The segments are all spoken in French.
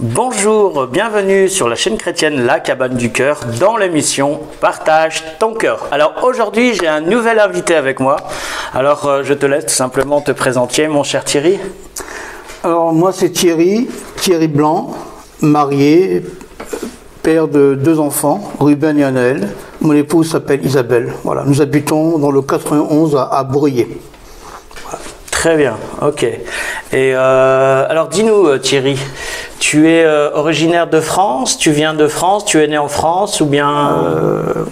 Bonjour, bienvenue sur la chaîne chrétienne La Cabane du Cœur dans l'émission Partage ton cœur. Alors aujourd'hui j'ai un nouvel invité avec moi. Alors je te laisse tout simplement te présenter mon cher Thierry. Alors moi c'est Thierry Blanc, marié, père de 2 enfants, Ruben et Anaël. Mon épouse s'appelle Isabelle. Voilà, nous habitons dans le 91 à Bruyé. Très bien, ok. Et alors dis-nous Thierry, tu es originaire de France, tu viens de France, tu es né en France ou bien...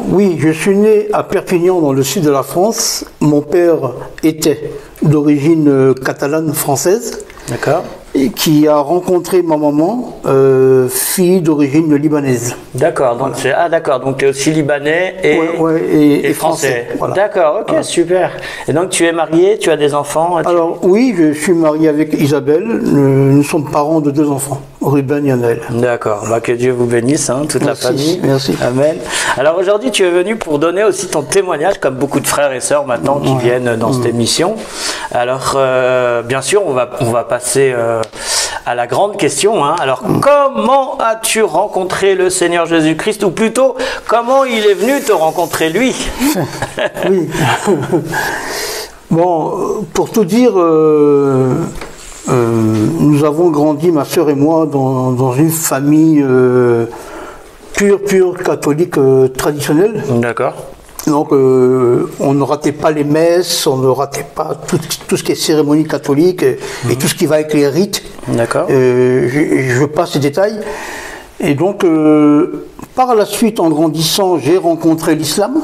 Oui, je suis né à Perpignan dans le sud de la France. Mon père était d'origine catalane française. D'accord. Et qui a rencontré ma maman, fille d'origine libanaise. D'accord, donc voilà. Donc tu es aussi libanais et français. Voilà. D'accord, ok, voilà. Super. Et donc tu es marié, tu as des enfants? Alors oui, je suis marié avec Isabelle, nous sommes parents de 2 enfants, Ruben et Anaël. D'accord, bah, que Dieu vous bénisse, hein, toute merci, la famille. Merci. Amen. Alors aujourd'hui tu es venu pour donner aussi ton témoignage, comme beaucoup de frères et sœurs maintenant qui viennent dans cette émission. Alors bien sûr on va passer... à la grande question, hein. Alors comment as-tu rencontré le Seigneur Jésus-Christ, ou plutôt comment il est venu te rencontrer lui? Oui. Bon, pour tout dire, nous avons grandi, ma sœur et moi, dans une famille pure catholique traditionnelle. D'accord. Donc on ne ratait pas les messes, on ne ratait pas tout ce qui est cérémonie catholique et tout ce qui va avec les rites. D'accord. Je passe ces détails. Et donc par la suite, en grandissant, j'ai rencontré l'islam.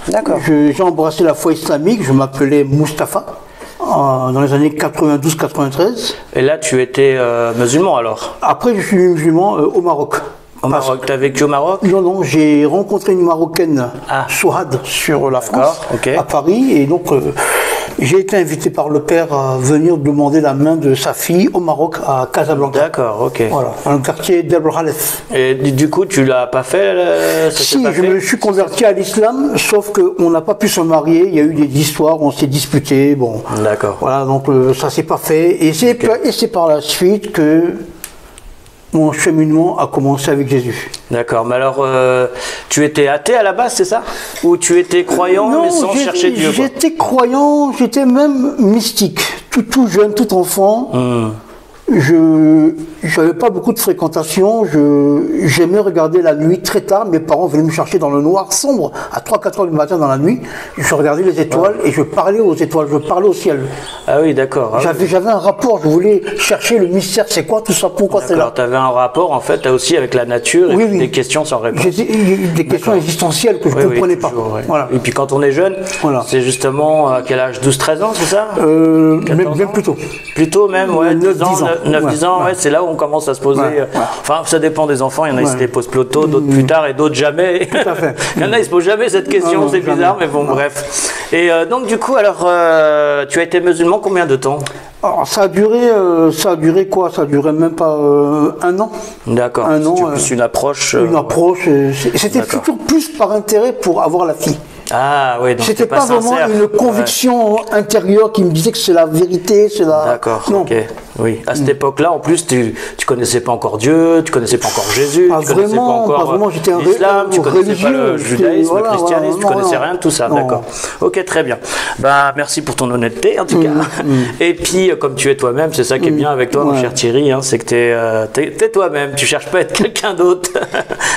D'accord. J'ai embrassé la foi islamique, je m'appelais Mustapha dans les années 92-93. Et là tu étais musulman alors? Après je suis musulman au Maroc. Au Maroc, tu as vécu au Maroc? Non, j'ai rencontré une Marocaine, Souhad, sur la France, à Paris, et donc j'ai été invité par le père à venir demander la main de sa fille au Maroc, à Casablanca. D'accord, ok. Voilà, dans le quartier d'El Khalef. Et du coup, tu l'as pas fait? Si, je me suis converti à l'islam, sauf qu'on n'a pas pu se marier, il y a eu des histoires, on s'est disputé, bon. D'accord. Voilà, donc ça s'est pas fait, et c'est par la suite que mon cheminement a commencé avec Jésus. D'accord, mais alors tu étais athée à la base, c'est ça? Ou tu étais croyant mais sans chercher Dieu? J'étais croyant, j'étais même mystique. Tout jeune, tout enfant. Je n'avais pas beaucoup de fréquentation, j'aimais regarder la nuit très tard, mes parents venaient me chercher dans le noir sombre, à 3-4 heures du matin dans la nuit, je regardais les étoiles et je parlais aux étoiles, je parlais au ciel. Ah oui, d'accord. J'avais un rapport, je voulais chercher le mystère, c'est quoi tout ça, pourquoi c'est là. Tu avais un rapport en fait aussi avec la nature et des questions sans réponse. Des questions existentielles que je ne comprenais pas. Voilà. Et puis quand on est jeune, c'est justement à quel âge? 12-13 ans, c'est ça? Même plus tôt. Plutôt même, ouais, 9-10 ans. 9-10 ans, c'est là où on commence à se poser. Enfin, ça dépend des enfants. Il y en a qui se les posent plus tôt, d'autres plus tard et d'autres jamais. Tout à fait. Il y en a qui se posent jamais cette question, c'est bizarre, mais bon, bref. Et donc, du coup, alors, tu as été musulman combien de temps? Alors, ça a duré quoi? Ça a duré même pas 1 an. D'accord. Un an. Plus une approche. Une approche. C'était toujours plus par intérêt pour avoir la fille. Ah oui, donc c'était pas vraiment une conviction intérieure qui me disait que c'est la vérité, c'est la... D'accord, ok. Oui. À cette époque-là, en plus, tu connaissais pas encore Dieu, tu connaissais pas encore Jésus, pas tu connaissais pas encore j'étais l'islam, tu connaissais pas le judaïsme, le christianisme, tu connaissais rien de tout ça, d'accord. Ok, très bien. Bah, merci pour ton honnêteté, en tout cas. Et puis, comme tu es toi-même, c'est ça qui est bien avec toi, mon cher Thierry, hein, c'est que t'es toi-même, tu cherches pas à être quelqu'un d'autre.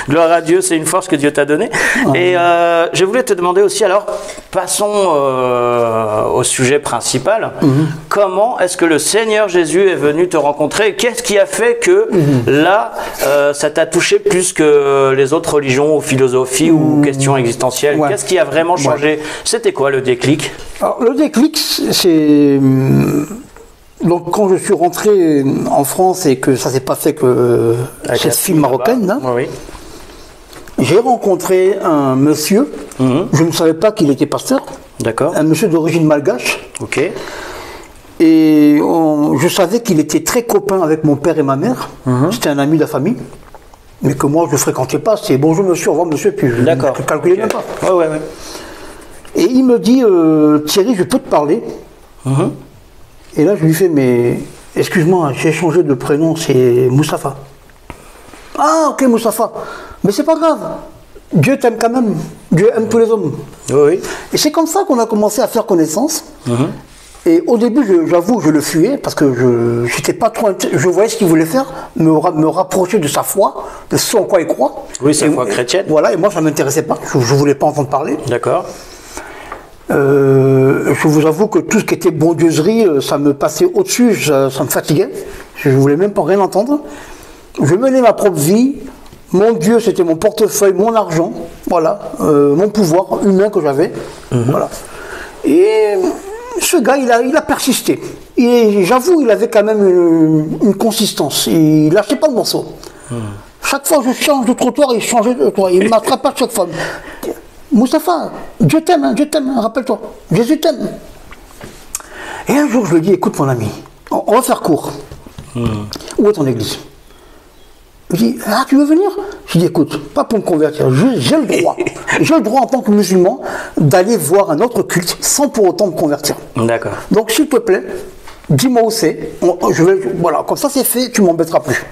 Gloire à Dieu, c'est une force que Dieu t'a donnée. Et je voulais te demander aussi, alors, passons au sujet principal. Comment est-ce que le Seigneur Jésus est venu te rencontrer? Qu'est-ce qui a fait que là, ça t'a touché plus que les autres religions ou philosophies ou questions existentielles? Qu'est-ce qui a vraiment changé? C'était quoi le déclic? Alors, le déclic, c'est... Donc quand je suis rentré en France et que ça s'est pas fait que cette fille marocaine, hein, j'ai rencontré un monsieur, je ne savais pas qu'il était pasteur. D'accord. Un monsieur d'origine malgache. Ok. Et je savais qu'il était très copain avec mon père et ma mère. C'était un ami de la famille. Mais que moi je ne fréquentais pas. C'est bonjour monsieur, au revoir monsieur, puis je ne calculais même pas. Ouais. Et il me dit, Thierry, je peux te parler? Et là je lui fais, mais excuse-moi, j'ai changé de prénom, c'est Mustapha. Ah, ok, Moustapha. Mais c'est pas grave. Dieu t'aime quand même. Dieu aime tous les hommes. Oui. Et c'est comme ça qu'on a commencé à faire connaissance. Et au début, j'avoue, je le fuyais parce que j'étais pas trop. Je voyais ce qu'il voulait faire, me rapprocher de sa foi, de ce en quoi il croit. Oui, sa foi chrétienne. Voilà, et moi, ça ne m'intéressait pas. Je ne voulais pas entendre parler. D'accord. Je vous avoue que tout ce qui était bondieuserie, ça me passait au-dessus, ça me fatiguait. Je ne voulais même pas rien entendre. Je menais ma propre vie. Mon Dieu, c'était mon portefeuille, mon argent, voilà, mon pouvoir humain que j'avais. Voilà. Et ce gars, il a persisté. J'avoue, il avait quand même une consistance. Il lâchait pas le morceau. Chaque fois que je change de trottoir, il changeait de trottoir. Il m'attrape à chaque fois. Moustapha, Dieu t'aime, rappelle-toi. Jésus t'aime. Et un jour, je lui dis, écoute mon ami, on va faire court. Où est ton église? Je dis, ah, tu veux venir? Je dis, écoute, pas pour me convertir, j'ai le droit. J'ai le droit en tant que musulman d'aller voir un autre culte sans pour autant me convertir. D'accord. Donc, s'il te plaît, dis-moi où c'est. Voilà, comme ça c'est fait, tu m'embêteras plus.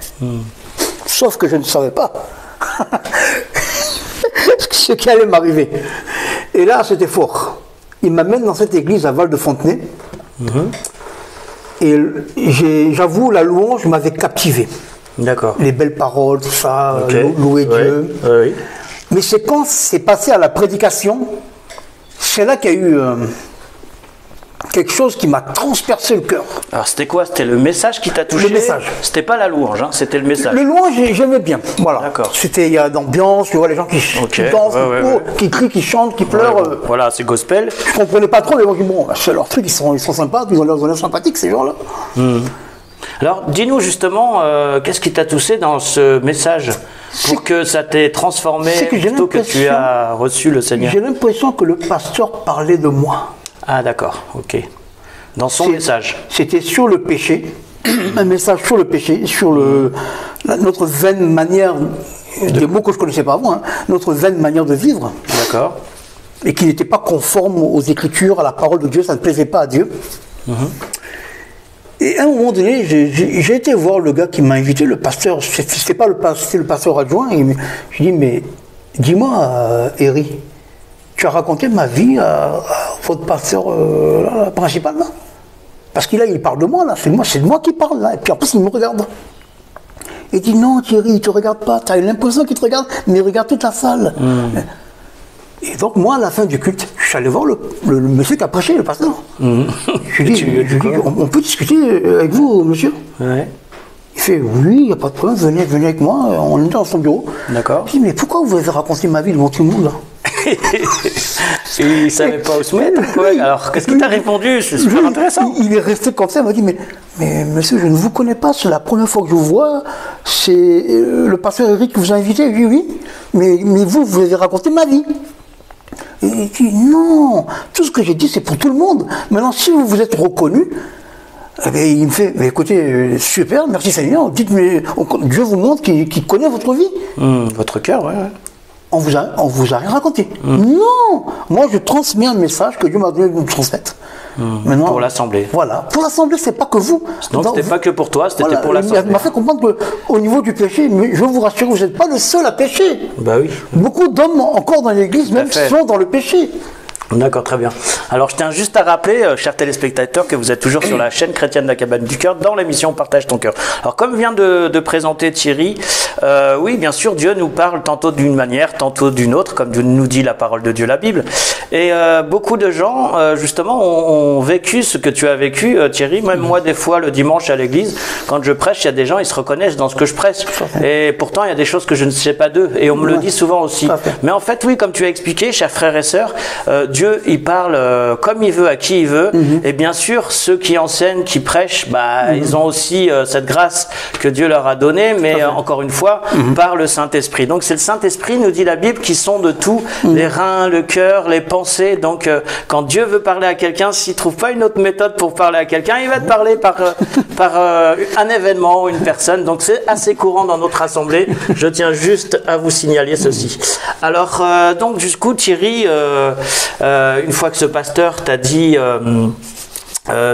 Sauf que je ne savais pas ce qui allait m'arriver. Et là, c'était fort. Il m'amène dans cette église à Val-de-Fontenay. Et j'avoue, la louange m'avait captivé. D'accord. Les belles paroles, tout ça, louer Dieu. Oui. Mais c'est quand c'est passé à la prédication, c'est là qu'il y a eu quelque chose qui m'a transpercé le cœur. Alors c'était quoi? C'était le message qui t'a touché? Le message. C'était pas la louange, hein, c'était le message. Le louange, j'aimais bien. Voilà. D'accord. C'était, il y a d'ambiance, tu vois les gens qui dansent, qui crient, qui chantent, qui pleurent. Voilà, c'est gospel. Je comprenais pas trop, mais moi, bon, c'est leur truc, ils sont sympas, ils ont l'air sympathiques, ces gens-là. Alors, dis-nous justement, qu'est-ce qui t'a touché dans ce message pour que ça t'ait transformé plutôt que tu as reçu le Seigneur? J'ai l'impression que le pasteur parlait de moi. Ah d'accord, ok. Dans son message. C'était sur le péché, un message sur le péché, sur notre vaine manière, des mots que je ne connaissais pas avant, hein, notre vaine manière de vivre. D'accord. Et qui n'était pas conforme aux Écritures, à la parole de Dieu, ça ne plaisait pas à Dieu. Et à un moment donné, j'ai été voir le gars qui m'a invité, le pasteur, c'était le pasteur adjoint, et je lui ai dit, mais dis-moi, Eri, tu as raconté ma vie à votre pasteur principal là? Parce qu'il il parle de moi là, c'est de moi qui parle là, et puis en plus il me regarde. Il dit non Thierry, il te regarde pas, tu as l'impression qu'il te regarde, mais il regarde toute la salle. Et donc moi à la fin du culte, je suis allé voir le monsieur qui a prêché, le pasteur. Je lui ai dit, on peut discuter avec vous monsieur? Ouais. Il fait oui, il n'y a pas de problème, venez avec moi, on est dans son bureau. D'accord. Je dis mais pourquoi vous avez raconté ma vie devant tout le monde là? Et il ne savait pas où se mettre. Ouais. Alors, qu'est-ce qu'il t'a répondu? C'est super intéressant. Il est resté comme ça, il m'a dit, mais monsieur, je ne vous connais pas, c'est la première fois que je vous vois, c'est le pasteur Eric qui vous a invité. Je dis oui, mais vous avez raconté ma vie. Et il dit, non, tout ce que j'ai dit, c'est pour tout le monde. Maintenant, si vous vous êtes reconnu, eh bien, il me fait, écoutez, super, merci Seigneur, dites-moi, Dieu vous montre qu'il connaît votre vie. Votre cœur, ouais. On vous a rien raconté. Non, moi je transmets un message que Dieu m'a donné de nous transmettre. Maintenant, pour l'assemblée. Voilà, pour l'assemblée, c'est pas que vous. Donc c'était pas que pour toi, c'était pour l'assemblée. Il m'a fait comprendre qu'au niveau du péché, je vous rassure, vous n'êtes pas le seul à pécher. Bah oui. Beaucoup d'hommes encore dans l'église même sont dans le péché. D'accord, très bien. Alors, je tiens juste à rappeler, chers téléspectateurs, que vous êtes toujours sur la chaîne chrétienne de la Cabane du Cœur dans l'émission Partage ton cœur. Alors, comme vient de présenter Thierry, oui, bien sûr, Dieu nous parle tantôt d'une manière, tantôt d'une autre, comme nous dit la parole de Dieu, la Bible. Et beaucoup de gens, justement, ont vécu ce que tu as vécu, Thierry. Même moi, des fois, le dimanche à l'église, quand je prêche, il y a des gens, ils se reconnaissent dans ce que je prêche. Et pourtant, il y a des choses que je ne sais pas d'eux. Et on me le dit souvent aussi. Mais en fait, oui, comme tu as expliqué, chers frères et sœurs, Dieu, il parle comme il veut, à qui il veut. Et bien sûr, ceux qui enseignent, qui prêchent, ils ont aussi cette grâce que Dieu leur a donnée, mais encore une fois, par le Saint-Esprit. Donc c'est le Saint-Esprit, nous dit la Bible, qui sonde tout, les reins, le cœur, les pensées. Donc quand Dieu veut parler à quelqu'un, s'il ne trouve pas une autre méthode pour parler à quelqu'un, il va te parler par un événement, une personne. Donc c'est assez courant dans notre assemblée. Je tiens juste à vous signaler ceci. Alors, donc, du coup, Thierry, une fois que ce pasteur t'a dit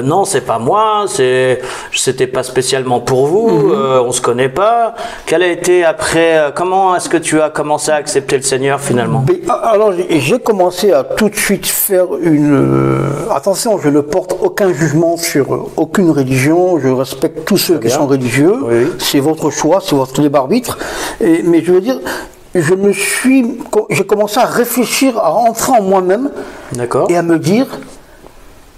Non, c'est pas moi, c'était pas spécialement pour vous, on se connaît pas. Quel a été après, comment est-ce que tu as commencé à accepter le Seigneur finalement? Alors j'ai commencé à tout de suite faire attention, je ne porte aucun jugement sur aucune religion, je respecte tous ceux qui sont religieux, oui. C'est votre choix, c'est votre libre arbitre, mais je veux dire, j'ai commencé à réfléchir, à rentrer en moi-même, et à me dire,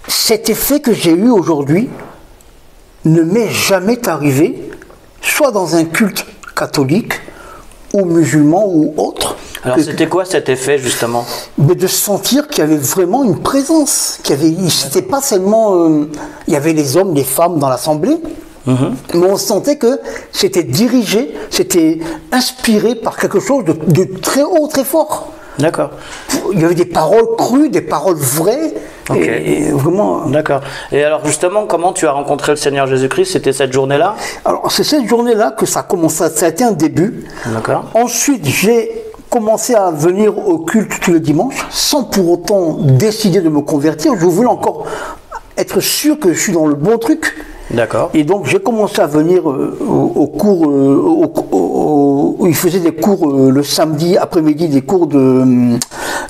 cet effet que j'ai eu aujourd'hui ne m'est jamais arrivé, soit dans un culte catholique, ou musulman, ou autre. Alors c'était quoi cet effet justement? Mais de sentir qu'il y avait vraiment une présence, c'était pas seulement, il y avait les hommes, les femmes dans l'assemblée, mais on sentait que c'était dirigé, c'était inspiré par quelque chose de très haut, très fort. D'accord. Il y avait des paroles crues, des paroles vraies. Et vraiment. D'accord. Et alors justement, comment tu as rencontré le Seigneur Jésus-Christ? C'était cette journée-là? Alors c'est cette journée-là que ça a commencé, ça a été un début. D'accord. Ensuite, j'ai commencé à venir au culte tous les dimanches, sans pour autant décider de me convertir. Je voulais encore être sûr que je suis dans le bon truc. D'accord. Et donc j'ai commencé à venir au cours, où il faisait des cours le samedi après-midi, des cours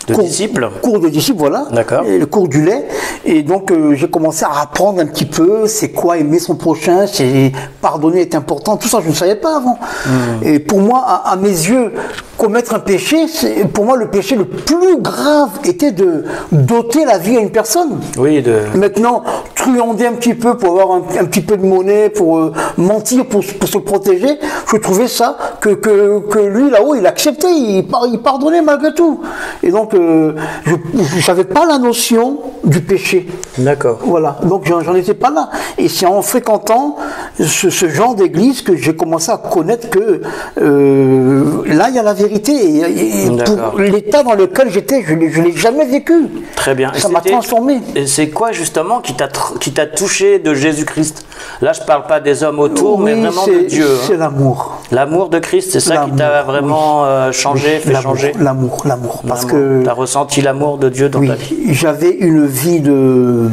disciples. Cours de disciples, voilà. D'accord. Le cours du lait. Et donc j'ai commencé à apprendre un petit peu, c'est quoi aimer son prochain, c'est pardonner est important. Tout ça je ne savais pas avant. Et pour moi, à mes yeux, commettre un péché, pour moi le péché le plus grave était de d'ôter la vie à une personne. Oui. Maintenant, truander un petit peu pour avoir un petit peu de monnaie, pour mentir, pour se protéger, je trouvais ça que lui là-haut il acceptait, il pardonnait malgré tout. Et donc je n'avais pas la notion du péché. D'accord. Voilà, donc j'en étais pas là. Et c'est en fréquentant ce genre d'église que j'ai commencé à connaître que là il y a la vérité. Et pour l'état dans lequel j'étais, je ne l'ai jamais vécu. Très bien. Ça m'a transformé. Et c'est quoi justement qui t'a touché de Jésus-Christ? Là, je ne parle pas des hommes autour, mais vraiment de Dieu. C'est l'amour. L'amour de Christ, c'est ça qui t'a vraiment changé, fait changer? L'amour. Parce que tu as ressenti l'amour de Dieu dans ta vie? J'avais une vie de...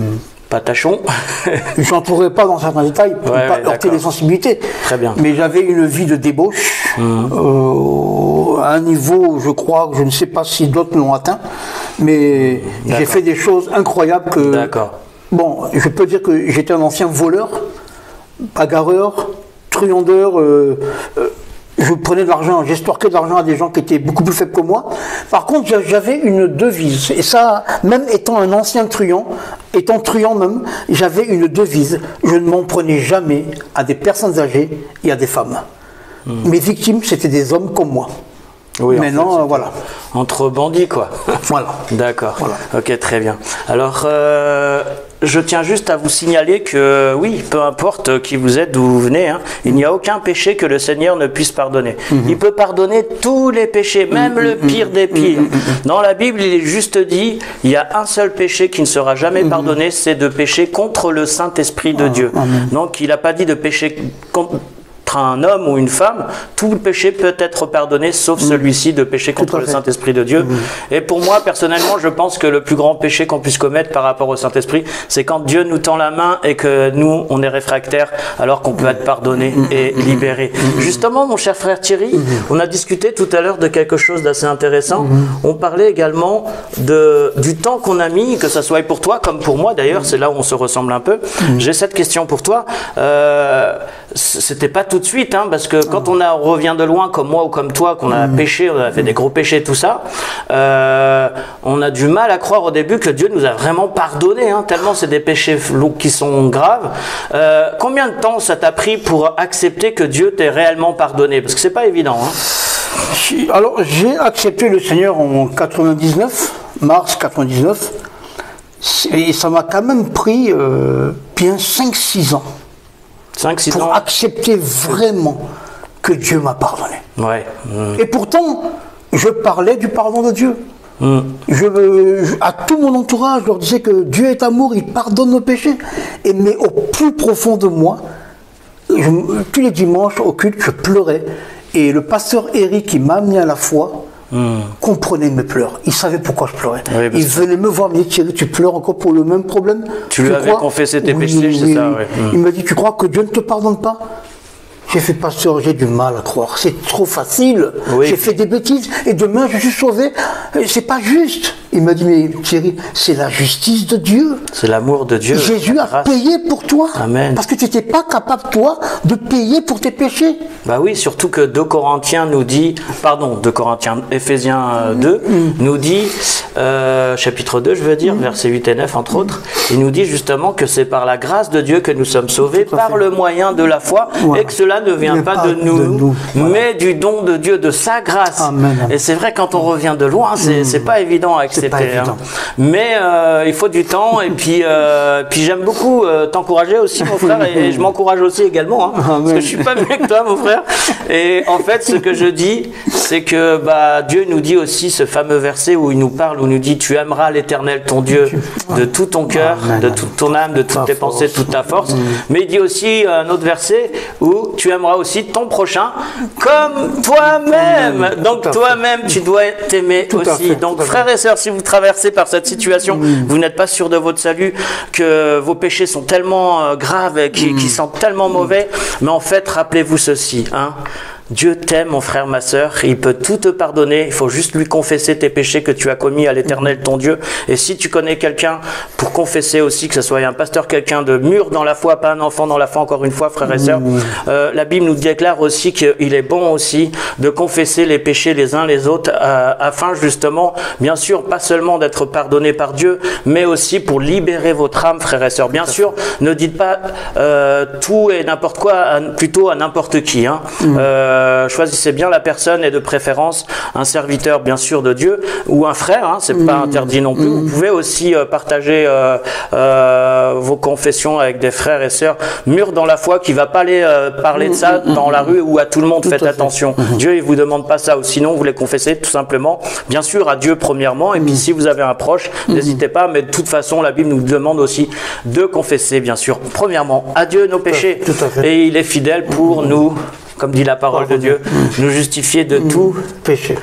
patachon. Je n'entrerai pas dans certains détails pour ne pas heurter les sensibilités. Très bien. Mais j'avais une vie de débauche, à un niveau, je crois, je ne sais pas si d'autres l'ont atteint, mais j'ai fait des choses incroyables que... D'accord. Bon, je peux dire que j'étais un ancien voleur, bagarreur, truandeur, je prenais de l'argent, j'extorquais de l'argent à des gens qui étaient beaucoup plus faibles que moi. Par contre, j'avais une devise, et ça, même étant un ancien truand, étant truand même, j'avais une devise. Je ne m'en prenais jamais à des personnes âgées et à des femmes. Mes victimes, c'était des hommes comme moi. Oui, maintenant, en fait, voilà. Entre bandits, quoi. Voilà. D'accord. Voilà. Ok, très bien. Alors, je tiens juste à vous signaler que, oui, peu importe qui vous êtes, d'où vous venez, hein, il n'y a aucun péché que le Seigneur ne puisse pardonner. Il peut pardonner tous les péchés, même le pire des pires. Dans la Bible, il est juste dit, il y a un seul péché qui ne sera jamais pardonné, c'est de pécher contre le Saint-Esprit de Dieu. Donc, il n'a pas dit de pécher contre un homme ou une femme, tout le péché peut être pardonné, sauf celui-ci de pécher contre le Saint-Esprit de Dieu. Et pour moi, personnellement, je pense que le plus grand péché qu'on puisse commettre par rapport au Saint-Esprit, c'est quand Dieu nous tend la main et que nous, on est réfractaires, alors qu'on peut être pardonné et libéré. Justement, mon cher frère Thierry, on a discuté tout à l'heure de quelque chose d'assez intéressant. On parlait également du temps qu'on a mis, que ça soit pour toi comme pour moi, d'ailleurs, c'est là où on se ressemble un peu. J'ai cette question pour toi. C'était pas tout de suite, hein, parce que quand on revient de loin, comme moi ou comme toi, qu'on a péché, on a fait des gros péchés, tout ça, on a du mal à croire au début que Dieu nous a vraiment pardonné, hein, tellement c'est des péchés qui sont graves. Combien de temps ça t'a pris pour accepter que Dieu t'ait réellement pardonné? Parce que c'est pas évident. Hein. Alors, j'ai accepté le Seigneur en 99, mars 99, et ça m'a quand même pris bien 5-6 ans. 5-6 pour ans. accepter vraiment que Dieu m'a pardonné. Ouais. Et pourtant, je parlais du pardon de Dieu. À tout mon entourage, je leur disais que Dieu est amour, il pardonne nos péchés. Mais au plus profond de moi, tous les dimanches au culte, je pleurais. Et le pasteur Eric, qui m'a amené à la foi, comprenait mes pleurs. Il savait pourquoi je pleurais. Oui, il venait me voir, il me dit, Thierry, tu pleures encore pour le même problème? Tu lui avais confessé tes péchés, c'est ça, ouais. Il m'a dit, tu crois que Dieu ne te pardonne pas? J'ai fait, pasteur, j'ai du mal à croire. C'est trop facile. Oui. J'ai fait des bêtises et demain je suis sauvé. C'est pas juste. Il m'a dit, mais Thierry, c'est la justice de Dieu. C'est l'amour de Dieu. Jésus a payé pour toi. Amen. Parce que tu n'étais pas capable, toi, de payer pour tes péchés. Bah oui, surtout que 2 Corinthiens nous dit, pardon, 2 Corinthiens, Éphésiens 2 nous dit, chapitre 2, je veux dire, versets 8 et 9 entre autres, il nous dit justement que c'est par la grâce de Dieu que nous sommes sauvés par le moyen de la foi, et que cela ne vient pas de nous, mais du don de Dieu, de sa grâce. Amen. Et c'est vrai, quand on revient de loin, c'est pas évident à accepter. Hein. Mais il faut du temps, et puis j'aime beaucoup t'encourager aussi, mon frère, et je m'encourage aussi également, hein, parce que je suis pas mieux que toi, mon frère. Et en fait, ce que je dis, c'est que Dieu nous dit aussi ce fameux verset où il nous parle, où il nous dit, tu aimeras l'Éternel ton Dieu de tout ton cœur, de toute ton âme, de toutes tes pensées, de toute ta force. Mais il dit aussi un autre verset où tu aimeras aussi ton prochain comme toi-même. Donc toi-même, tu dois t'aimer aussi. Donc frères et sœurs, si vous traversez par cette situation, vous n'êtes pas sûr de votre salut, que vos péchés sont tellement graves et qui sont tellement mauvais, mais en fait, rappelez-vous ceci, hein. Dieu t'aime, mon frère, ma sœur, il peut tout te pardonner, il faut juste lui confesser tes péchés que tu as commis à l'Éternel ton Dieu. Et si tu connais quelqu'un pour confesser aussi, que ce soit un pasteur, quelqu'un de mûr dans la foi, pas un enfant dans la foi, encore une fois, frères et sœurs, la Bible nous déclare aussi qu'il est bon aussi de confesser les péchés les uns les autres, afin justement, bien sûr, pas seulement d'être pardonné par Dieu, mais aussi pour libérer votre âme, frères et sœurs. Bien sûr, ne dites pas tout et n'importe quoi, plutôt à n'importe qui, hein. Choisissez bien la personne et de préférence un serviteur bien sûr de Dieu ou un frère, hein, c'est pas interdit non plus. Vous pouvez aussi partager vos confessions avec des frères et sœurs mûrs dans la foi qui va pas aller parler de ça dans la rue ou à tout le monde. Faites attention. Dieu il vous demande pas ça, ou sinon vous les confessez tout simplement bien sûr à Dieu premièrement, et puis si vous avez un proche, n'hésitez pas, mais de toute façon la Bible nous demande aussi de confesser bien sûr premièrement à Dieu nos péchés, et il est fidèle pour nous, comme dit la parole de Dieu, nous justifier de tout péché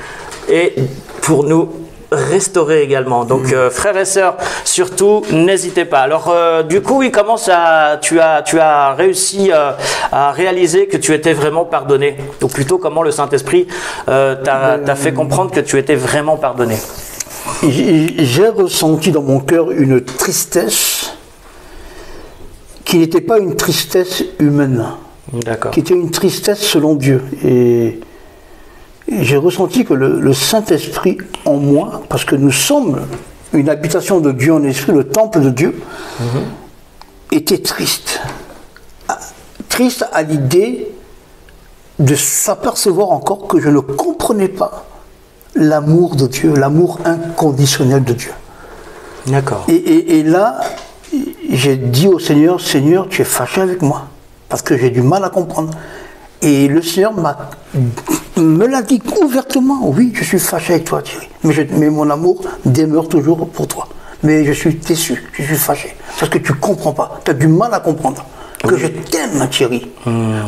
et pour nous restaurer également. Donc frères et sœurs, surtout n'hésitez pas. Alors du coup, il commence tu as réussi à réaliser que tu étais vraiment pardonné. Ou plutôt comment le Saint-Esprit t'a fait comprendre que tu étais vraiment pardonné. J'ai ressenti dans mon cœur une tristesse qui n'était pas une tristesse humaine. Qui était une tristesse selon Dieu. Et j'ai ressenti que le Saint-Esprit en moi, parce que nous sommes une habitation de Dieu en esprit, le temple de Dieu, était triste. Triste à l'idée de s'apercevoir encore que je ne comprenais pas l'amour de Dieu, l'amour inconditionnel de Dieu. D'accord. Et là, j'ai dit au Seigneur, Seigneur, tu es fâché avec moi, parce que j'ai du mal à comprendre. Et le Seigneur me l'a dit ouvertement, oui, je suis fâché avec toi, Thierry, mais mon amour demeure toujours pour toi. Mais je suis déçu, je suis fâché, parce que tu ne comprends pas, tu as du mal à comprendre que je t'aime, Thierry.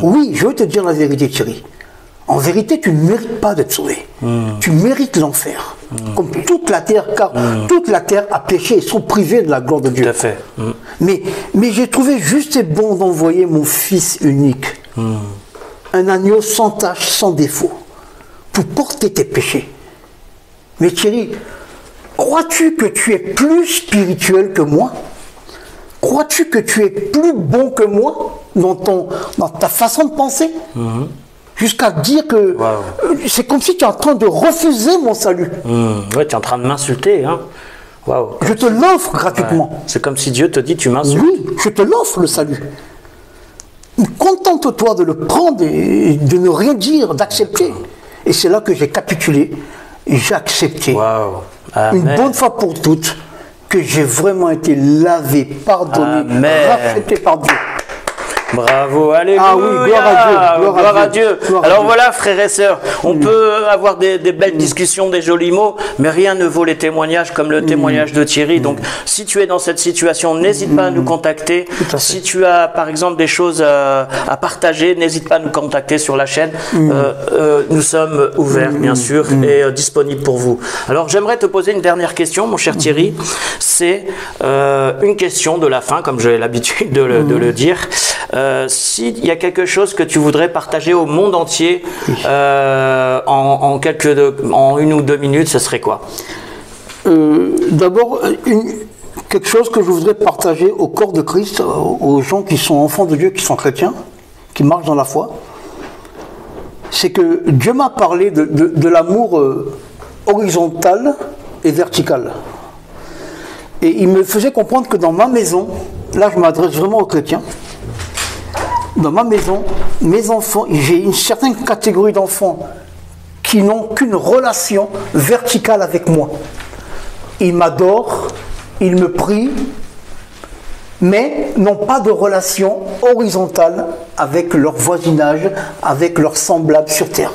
Oui, je veux te dire la vérité, Thierry. En vérité, tu ne mérites pas d'être sauvé. Tu mérites l'enfer. Comme toute la terre, car toute la terre a péché et sont privés de la gloire de Dieu. Tout à fait. Mais j'ai trouvé juste et bon d'envoyer mon Fils unique, un agneau sans tache, sans défaut, pour porter tes péchés. Mais Thierry, crois-tu que tu es plus spirituel que moi? Crois-tu que tu es plus bon que moi dans ta façon de penser? Jusqu'à dire que c'est comme si tu es en train de refuser mon salut. Ouais, tu es en train de m'insulter. Hein. Je te l'offre gratuitement. Ouais. C'est comme si Dieu te dit tu m'insultes. Oui, je te l'offre le salut. Contente-toi de le prendre et de ne rien dire, d'accepter. Et c'est là que j'ai capitulé. J'ai accepté. Une bonne fois pour toutes que j'ai vraiment été lavé, pardonné, racheté par Dieu. Bravo, alléluia. Ah oui, gloire à Dieu. Gloire à Dieu. Gloire à Alors Dieu. voilà, frères et sœurs, on peut avoir des belles discussions, des jolis mots, mais rien ne vaut les témoignages comme le témoignage de Thierry. Donc, si tu es dans cette situation, n'hésite pas à nous contacter. Si tu as, par exemple, des choses à partager, n'hésite pas à nous contacter sur la chaîne. Nous sommes ouverts, bien sûr, et disponibles pour vous. Alors, j'aimerais te poser une dernière question, mon cher Thierry. C'est une question de la fin, comme j'ai l'habitude de le dire. S'il y a quelque chose que tu voudrais partager au monde entier en 1 ou 2 minutes, ce serait quoi? D'abord, quelque chose que je voudrais partager au corps de Christ, aux gens qui sont enfants de Dieu, qui sont chrétiens, qui marchent dans la foi, c'est que Dieu m'a parlé de l'amour horizontal et vertical. Et il me faisait comprendre que dans ma maison, là je m'adresse vraiment aux chrétiens, dans ma maison, mes enfants, j'ai une certaine catégorie d'enfants qui n'ont qu'une relation verticale avec moi. Ils m'adorent, ils me prient, mais n'ont pas de relation horizontale avec leur voisinage, avec leurs semblables sur terre.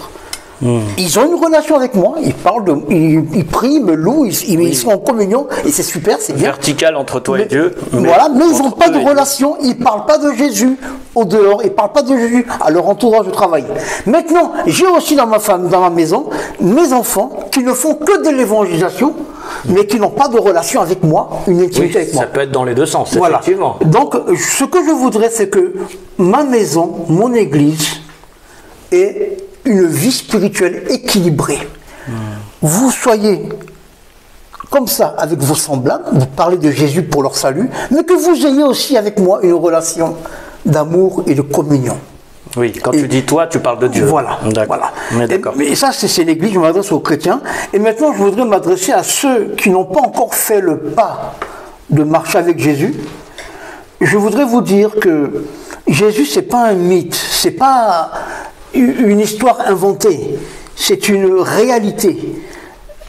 Ils ont une relation avec moi, ils parlent ils prient, ils me louent, ils sont en communion et c'est super, c'est bien. Vertical entre toi et Dieu. Voilà, mais ils n'ont pas de relation, ils ne parlent pas de Jésus au dehors, ils ne parlent pas de Jésus à leur entourage de travail. Maintenant, j'ai aussi dans ma maison mes enfants qui ne font que de l'évangélisation, mais qui n'ont pas de relation avec moi, une intimité avec moi. Ça peut être dans les deux sens, voilà. Effectivement. Donc, ce que je voudrais, c'est que ma maison, mon église, ait une vie spirituelle équilibrée. Vous soyez comme ça avec vos semblables, vous parlez de Jésus pour leur salut, mais que vous ayez aussi avec moi une relation d'amour et de communion. Oui, quand tu dis toi, tu parles de Dieu. Voilà. Voilà. Et ça, c'est l'église, je m'adresse aux chrétiens. Et maintenant, je voudrais m'adresser à ceux qui n'ont pas encore fait le pas de marcher avec Jésus. Je voudrais vous dire que Jésus, c'est pas un mythe, c'est pas une histoire inventée, c'est une réalité.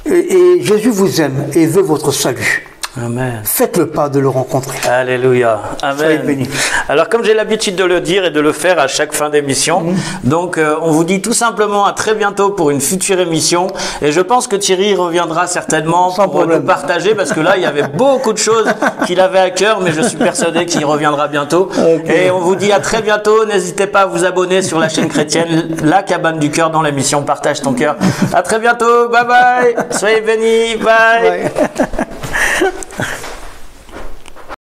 Et Jésus vous aime et veut votre salut. Amen. Faites le pas de le rencontrer. Alléluia. Amen. Soyez bénis. Alors, comme j'ai l'habitude de le dire et de le faire à chaque fin d'émission, donc on vous dit tout simplement à très bientôt pour une future émission. Et je pense que Thierry reviendra certainement pour nous partager, parce que là, il y avait beaucoup de choses qu'il avait à cœur, mais je suis persuadé qu'il reviendra bientôt. Okay. Et on vous dit à très bientôt. N'hésitez pas à vous abonner sur la chaîne chrétienne La Cabane du Cœur dans l'émission Partage ton cœur. À très bientôt. Bye bye. Soyez bénis. Bye.